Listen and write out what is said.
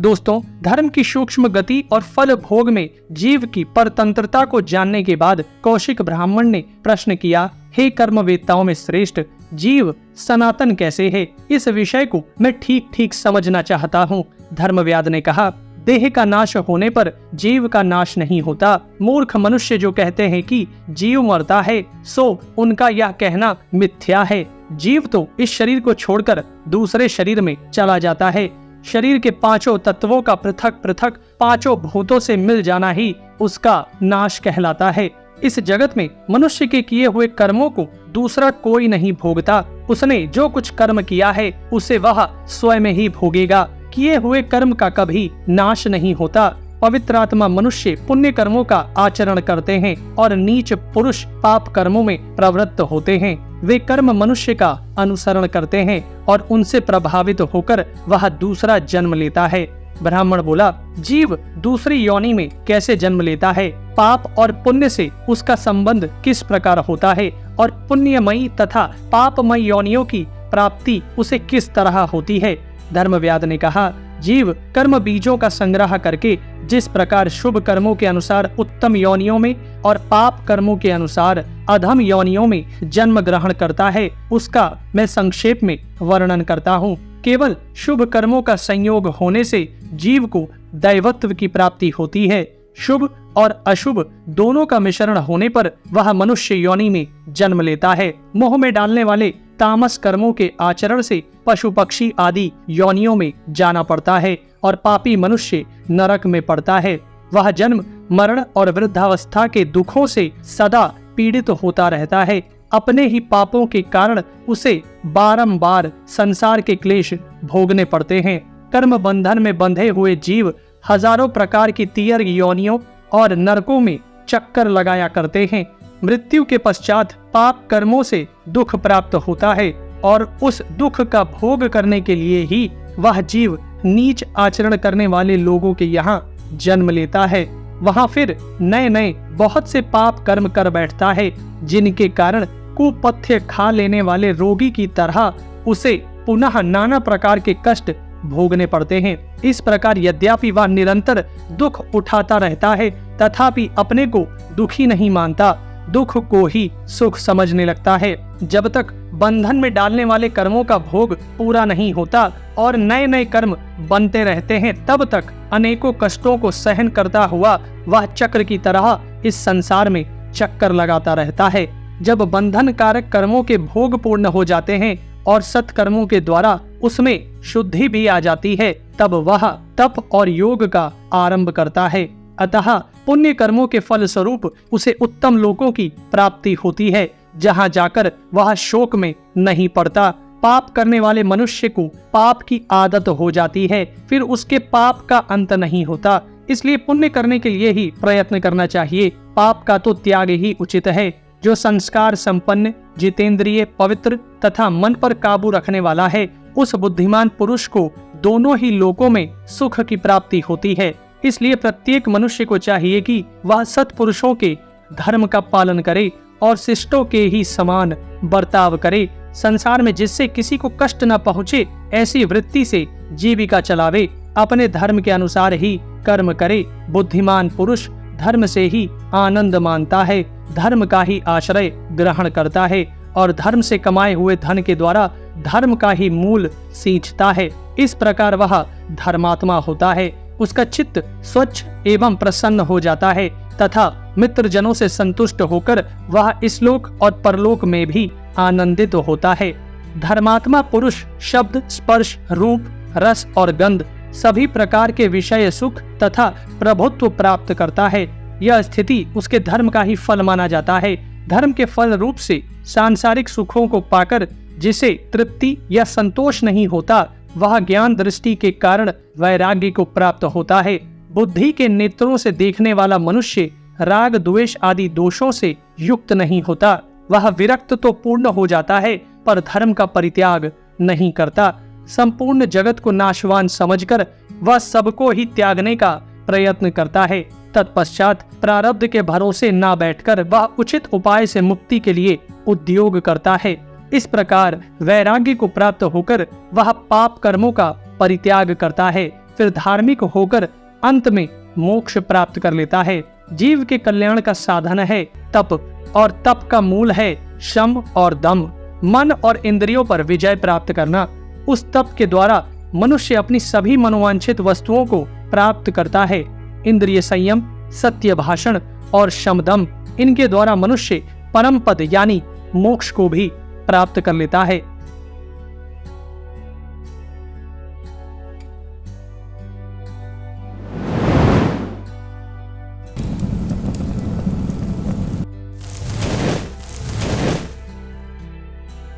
दोस्तों, धर्म की सूक्ष्म गति और फल भोग में जीव की परतंत्रता को जानने के बाद कौशिक ब्राह्मण ने प्रश्न किया, हे कर्मवेत्ताओं में श्रेष्ठ, जीव सनातन कैसे है? इस विषय को मैं ठीक ठीक समझना चाहता हूँ। धर्मव्याध ने कहा, देह का नाश होने पर जीव का नाश नहीं होता। मूर्ख मनुष्य जो कहते हैं कि जीव मरता है, सो उनका यह कहना मिथ्या है। जीव तो इस शरीर को छोड़कर दूसरे शरीर में चला जाता है। शरीर के पांचों तत्वों का पृथक पृथक पांचों भूतों से मिल जाना ही उसका नाश कहलाता है। इस जगत में मनुष्य के किए हुए कर्मों को दूसरा कोई नहीं भोगता। उसने जो कुछ कर्म किया है उसे वह स्वयं ही भोगेगा। किए हुए कर्म का कभी नाश नहीं होता। पवित्र आत्मा मनुष्य पुण्य कर्मों का आचरण करते हैं और नीच पुरुष पाप कर्मों में प्रवृत्त होते हैं। वे कर्म मनुष्य का अनुसरण करते हैं और उनसे प्रभावित होकर वह दूसरा जन्म लेता है। ब्राह्मण बोला, जीव दूसरी योनि में कैसे जन्म लेता है? पाप और पुण्य से उसका संबंध किस प्रकार होता है और पुण्यमयी तथा पापमयी योनियों की प्राप्ति उसे किस तरह होती है? धर्मव्याध ने कहा, जीव कर्म बीजों का संग्रह करके जिस प्रकार शुभ कर्मों के अनुसार उत्तम योनियों में और पाप कर्मों के अनुसार अधम योनियों में जन्म ग्रहण करता है, उसका मैं संक्षेप में वर्णन करता हूँ। केवल शुभ कर्मों का संयोग होने से जीव को दैवत्व की प्राप्ति होती है। शुभ और अशुभ दोनों का मिश्रण होने पर वह मनुष्य योनि में जन्म लेता है। मोह में डालने वाले तामस कर्मों के आचरण से पशु पक्षी आदि योनियों में जाना पड़ता है और पापी मनुष्य नरक में पड़ता है। वह जन्म मरण और वृद्धावस्था के दुखों से सदा पीड़ित होता रहता है। अपने ही पापों के कारण उसे बारंबार संसार के क्लेश भोगने पड़ते हैं। कर्म बंधन में बंधे हुए जीव हजारों प्रकार की तीयर योनियों और नरकों में चक्कर लगाया करते हैं। मृत्यु के पश्चात पाप कर्मों से दुख प्राप्त होता है और उस दुख का भोग करने के लिए ही वह जीव नीच आचरण करने वाले लोगों के यहाँ जन्म लेता है। वहाँ फिर नए नए बहुत से पाप कर्म कर बैठता है, जिनके कारण कुपथ्य खा लेने वाले रोगी की तरह उसे पुनः नाना प्रकार के कष्ट भोगने पड़ते हैं। इस प्रकार यद्यपि वह निरंतर दुख उठाता रहता है, तथापि अपने को दुखी नहीं मानता, दुख को ही सुख समझने लगता है। जब तक बंधन में डालने वाले कर्मों का भोग पूरा नहीं होता और नए नए कर्म बनते रहते हैं, तब तक अनेकों कष्टों को सहन करता हुआ वह चक्र की तरह इस संसार में चक्कर लगाता रहता है। जब बंधन कारक कर्मों के भोग पूर्ण हो जाते हैं और सत्कर्मों के द्वारा उसमें शुद्धि भी आ जाती है, तब वह तप और योग का आरंभ करता है। अतः पुण्य कर्मों के फल स्वरूप उसे उत्तम लोकों की प्राप्ति होती है, जहाँ जाकर वह शोक में नहीं पड़ता। पाप करने वाले मनुष्य को पाप की आदत हो जाती है, फिर उसके पाप का अंत नहीं होता। इसलिए पुण्य करने के लिए ही प्रयत्न करना चाहिए। पाप का तो त्याग ही उचित है। जो संस्कार संपन्न, जितेंद्रिय, पवित्र तथा मन पर काबू रखने वाला है, उस बुद्धिमान पुरुष को दोनों ही लोकों में सुख की प्राप्ति होती है। इसलिए प्रत्येक मनुष्य को चाहिए कि वह सत्पुरुषों के धर्म का पालन करे और शिष्टों के ही समान बर्ताव करे। संसार में जिससे किसी को कष्ट न पहुँचे, ऐसी वृत्ति से जीविका चलावे। अपने धर्म के अनुसार ही कर्म करे। बुद्धिमान पुरुष धर्म से ही आनंद मानता है, धर्म का ही आश्रय ग्रहण करता है और धर्म से कमाए हुए धन के द्वारा धर्म का ही मूल सींचता है। इस प्रकार वह धर्मात्मा होता है। उसका चित्त स्वच्छ एवं प्रसन्न हो जाता है तथा मित्रजनों से संतुष्ट होकर वह इसलोक और परलोक में भी आनंदित होता है। धर्मात्मा पुरुष शब्द, स्पर्श, रूप, रस और गंध सभी प्रकार के विषय सुख तथा प्रभुत्व प्राप्त करता है। यह स्थिति उसके धर्म का ही फल माना जाता है। धर्म के फल रूप से सांसारिक सुखों को पाकर जिसे तृप्ति या संतोष नहीं होता, वह ज्ञान दृष्टि के कारण वैराग्य को प्राप्त होता है। बुद्धि के नेत्रों से देखने वाला मनुष्य राग, द्वेष आदि दोषों से युक्त नहीं होता। वह विरक्त तो पूर्ण हो जाता है, पर धर्म का परित्याग नहीं करता। संपूर्ण जगत को नाशवान समझकर वह सबको ही त्यागने का प्रयत्न करता है। तत्पश्चात प्रारब्ध के भरोसे न बैठकर वह उचित उपाय से मुक्ति के लिए उद्योग करता है। इस प्रकार वैराग्य को प्राप्त होकर वह पाप कर्मों का परित्याग करता है। फिर धार्मिक होकर अंत में मोक्ष प्राप्त कर लेता है। जीव के कल्याण का साधन है तप, और तप का मूल है शम और दम, मन और इंद्रियों पर विजय प्राप्त करना। उस तप के द्वारा मनुष्य अपनी सभी मनोवांछित वस्तुओं को प्राप्त करता है। इंद्रिय संयम, सत्य भाषण और शमदम, इनके द्वारा मनुष्य परम पद यानी मोक्ष को भी प्राप्त कर लेता है।